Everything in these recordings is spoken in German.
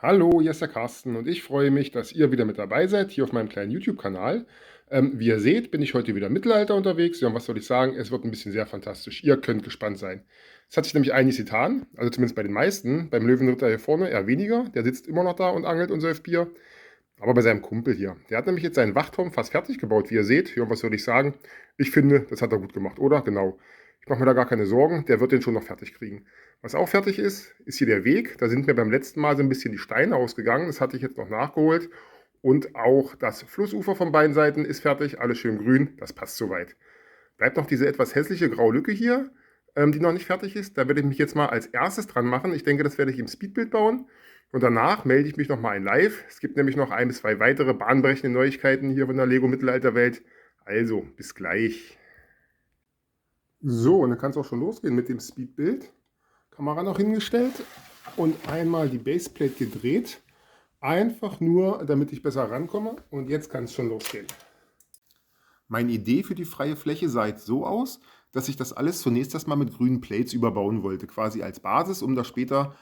Hallo, hier ist der Carsten und ich freue mich, dass ihr wieder mit dabei seid, hier auf meinem kleinen YouTube-Kanal. Wie ihr seht, bin ich heute wieder im Mittelalter unterwegs. Ja, und was soll ich sagen? Es wird ein bisschen sehr fantastisch. Ihr könnt gespannt sein. Es hat sich nämlich einiges getan, also zumindest bei den meisten. Beim Löwenritter hier vorne eher weniger. Der sitzt immer noch da und angelt und säuft Bier. Aber bei seinem Kumpel hier. Der hat nämlich jetzt seinen Wachturm fast fertig gebaut, wie ihr seht. Ja, und was soll ich sagen? Ich finde, das hat er gut gemacht, oder? Genau. Ich mache mir da gar keine Sorgen. Der wird den schon noch fertig kriegen. Was auch fertig ist, ist hier der Weg. Da sind mir beim letzten Mal so ein bisschen die Steine ausgegangen. Das hatte ich jetzt noch nachgeholt. Und auch das Flussufer von beiden Seiten ist fertig. Alles schön grün. Das passt soweit. Bleibt noch diese etwas hässliche graue Lücke hier, die noch nicht fertig ist. Da werde ich mich jetzt mal als erstes dran machen. Ich denke, das werde ich im Speedbild bauen. Und danach melde ich mich nochmal in Live. Es gibt nämlich noch ein bis zwei weitere bahnbrechende Neuigkeiten hier von der Lego Mittelalterwelt. Also, bis gleich. So, und dann kann es auch schon losgehen mit dem Speedbild. Kamera noch hingestellt und einmal die Baseplate gedreht. Einfach nur, damit ich besser rankomme. Und jetzt kann es schon losgehen. Meine Idee für die freie Fläche sah jetzt so aus, dass ich das alles zunächst erstmal mit grünen Plates überbauen wollte, quasi als Basis, um da später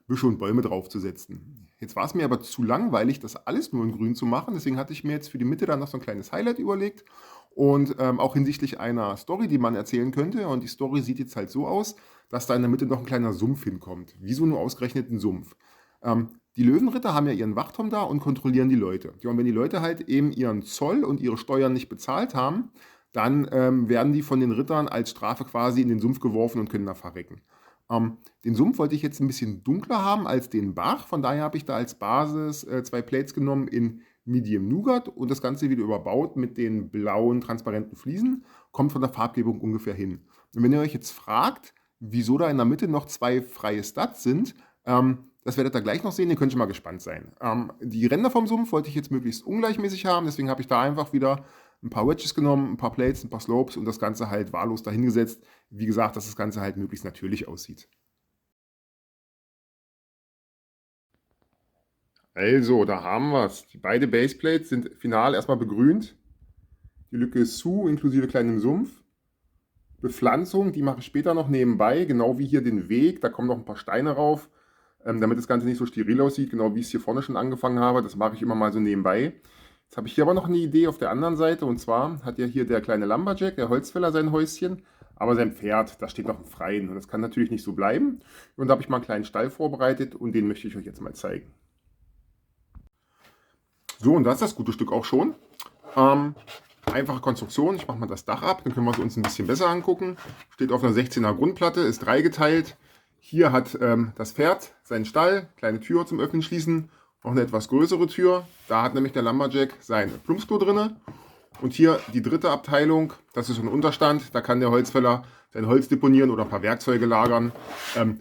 Büsche und Bäume draufzusetzen. Jetzt war es mir aber zu langweilig, das alles nur in grün zu machen, deswegen hatte ich mir jetzt für die Mitte dann noch so ein kleines Highlight überlegt und auch hinsichtlich einer Story, die man erzählen könnte. Und die Story sieht jetzt halt so aus, dass da in der Mitte noch ein kleiner Sumpf hinkommt. Wieso nur ausgerechnet ein Sumpf? Die Löwenritter haben ja ihren Wachturm da und kontrollieren die Leute. Ja, und wenn die Leute halt eben ihren Zoll und ihre Steuern nicht bezahlt haben, dann werden die von den Rittern als Strafe quasi in den Sumpf geworfen und können da verrecken. Den Sumpf wollte ich jetzt ein bisschen dunkler haben als den Bach. Von daher habe ich da als Basis zwei Plates genommen in Medium Nougat und das Ganze wieder überbaut mit den blauen, transparenten Fliesen. Kommt von der Farbgebung ungefähr hin. Und wenn ihr euch jetzt fragt, wieso da in der Mitte noch zwei freie Studs sind, das werdet ihr gleich noch sehen, ihr könnt schon mal gespannt sein. Die Ränder vom Sumpf wollte ich jetzt möglichst ungleichmäßig haben, deswegen habe ich da einfach wieder ein paar Wedges genommen, ein paar Plates, ein paar Slopes und das Ganze halt wahllos dahingesetzt. Wie gesagt, dass das Ganze halt möglichst natürlich aussieht. Also, da haben wir es. Die beiden Baseplates sind final erstmal begrünt. Die Lücke ist zu, inklusive kleinem Sumpf. Bepflanzung, die mache ich später noch nebenbei, genau wie hier den Weg. Da kommen noch ein paar Steine rauf, damit das Ganze nicht so steril aussieht, genau wie ich es hier vorne schon angefangen habe. Das mache ich immer mal so nebenbei. Jetzt habe ich hier aber noch eine Idee auf der anderen Seite. Und zwar hat ja hier der kleine Lumberjack, der Holzfäller, sein Häuschen. Aber sein Pferd, das steht noch im Freien. Und das kann natürlich nicht so bleiben. Und da habe ich mal einen kleinen Stall vorbereitet und den möchte ich euch jetzt mal zeigen. So, und da ist das gute Stück auch schon. Einfache Konstruktion, ich mache mal das Dach ab, dann können wir es uns ein bisschen besser angucken. Steht auf einer 16er Grundplatte, ist dreigeteilt. Hier hat das Pferd seinen Stall, kleine Tür zum Öffnen, Schließen, noch eine etwas größere Tür. Da hat nämlich der Lumberjack sein Plumpsklo drin. Und hier die dritte Abteilung, das ist so ein Unterstand, da kann der Holzfäller sein Holz deponieren oder ein paar Werkzeuge lagern,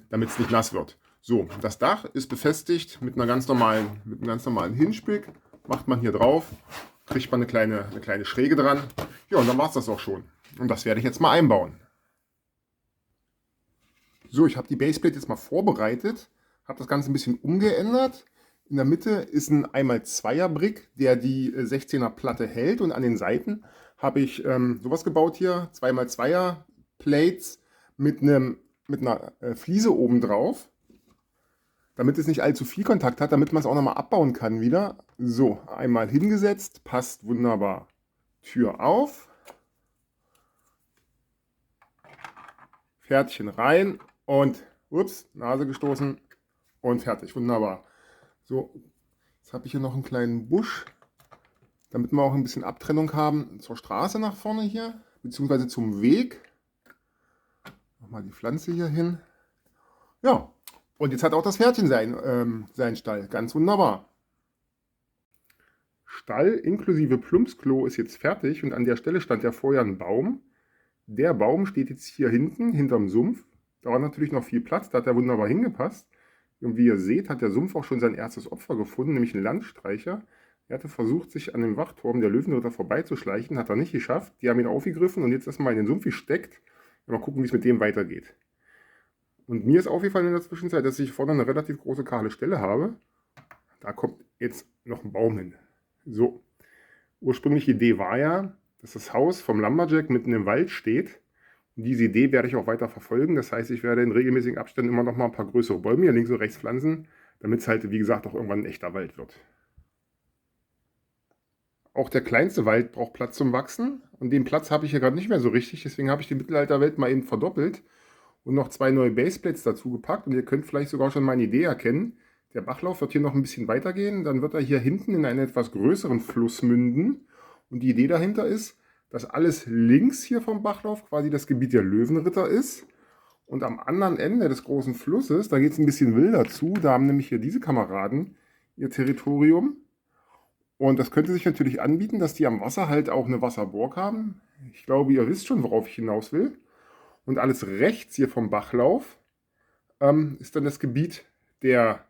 damit es nicht nass wird. So, das Dach ist befestigt mit einem ganz normalen Hinspick, macht man hier drauf, kriegt man eine kleine Schräge dran. Ja, und dann war es das auch schon. Und das werde ich jetzt mal einbauen. So, ich habe die Baseplate jetzt mal vorbereitet, habe das Ganze ein bisschen umgeändert. In der Mitte ist ein 1x2er Brick, der die 16er Platte hält, und an den Seiten habe ich sowas gebaut hier, 2x2er Plates mit einer Fliese oben drauf, damit es nicht allzu viel Kontakt hat, damit man es auch nochmal abbauen kann wieder. So, einmal hingesetzt, passt wunderbar. Tür auf, Pferdchen rein und, ups, Nase gestoßen und fertig, wunderbar. So, jetzt habe ich hier noch einen kleinen Busch, damit wir auch ein bisschen Abtrennung haben zur Straße nach vorne hier, beziehungsweise zum Weg. Nochmal die Pflanze hier hin. Ja, und jetzt hat auch das Pferdchen seinen Stall, ganz wunderbar. Stall inklusive Plumpsklo ist jetzt fertig und an der Stelle stand ja vorher ein Baum. Der Baum steht jetzt hier hinten, hinterm Sumpf. Da war natürlich noch viel Platz, da hat er wunderbar hingepasst. Und wie ihr seht, hat der Sumpf auch schon sein erstes Opfer gefunden, nämlich einen Landstreicher. Er hatte versucht, sich an dem Wachturm der Löwenritter vorbeizuschleichen, hat er nicht geschafft. Die haben ihn aufgegriffen und jetzt erstmal in den Sumpf gesteckt. Mal gucken, wie es mit dem weitergeht. Und mir ist aufgefallen in der Zwischenzeit, dass ich vorne eine relativ große kahle Stelle habe. Da kommt jetzt noch ein Baum hin. So, ursprüngliche Idee war ja, dass das Haus vom Lumberjack mitten im Wald steht. Und diese Idee werde ich auch weiter verfolgen. Das heißt, ich werde in regelmäßigen Abständen immer noch mal ein paar größere Bäume hier links und rechts pflanzen, damit es halt, wie gesagt, auch irgendwann ein echter Wald wird. Auch der kleinste Wald braucht Platz zum Wachsen und den Platz habe ich hier gerade nicht mehr so richtig, deswegen habe ich die Mittelalterwelt mal eben verdoppelt und noch 2 neue Baseplates dazu gepackt und ihr könnt vielleicht sogar schon meine Idee erkennen. Der Bachlauf wird hier noch ein bisschen weitergehen, dann wird er hier hinten in einen etwas größeren Fluss münden und die Idee dahinter ist, dass alles links hier vom Bachlauf quasi das Gebiet der Löwenritter ist und am anderen Ende des großen Flusses, da geht es ein bisschen wilder zu, da haben nämlich hier diese Kameraden ihr Territorium. Und das könnte sich natürlich anbieten, dass die am Wasser halt auch eine Wasserburg haben. Ich glaube, ihr wisst schon, worauf ich hinaus will. Und alles rechts hier vom Bachlauf ist dann das Gebiet der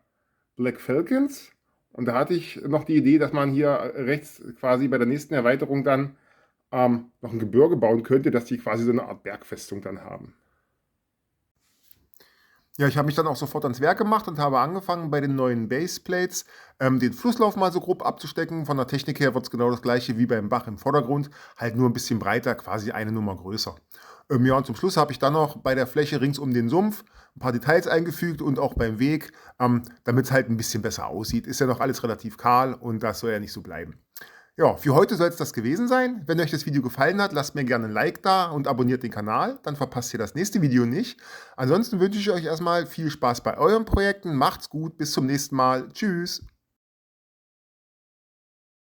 Black Falcons. Und da hatte ich noch die Idee, dass man hier rechts quasi bei der nächsten Erweiterung dann noch ein Gebirge bauen könnte, dass die quasi so eine Art Bergfestung dann haben. Ja, ich habe mich dann auch sofort ans Werk gemacht und habe angefangen, bei den neuen Baseplates den Flusslauf mal so grob abzustecken. Von der Technik her wird es genau das gleiche wie beim Bach im Vordergrund, halt nur ein bisschen breiter, quasi eine Nummer größer. Ja, und zum Schluss habe ich dann noch bei der Fläche rings um den Sumpf ein paar Details eingefügt und auch beim Weg, damit es halt ein bisschen besser aussieht. Ist ja noch alles relativ kahl und das soll ja nicht so bleiben. Ja, für heute soll es das gewesen sein. Wenn euch das Video gefallen hat, lasst mir gerne ein Like da und abonniert den Kanal, dann verpasst ihr das nächste Video nicht. Ansonsten wünsche ich euch erstmal viel Spaß bei euren Projekten, macht's gut, bis zum nächsten Mal, tschüss!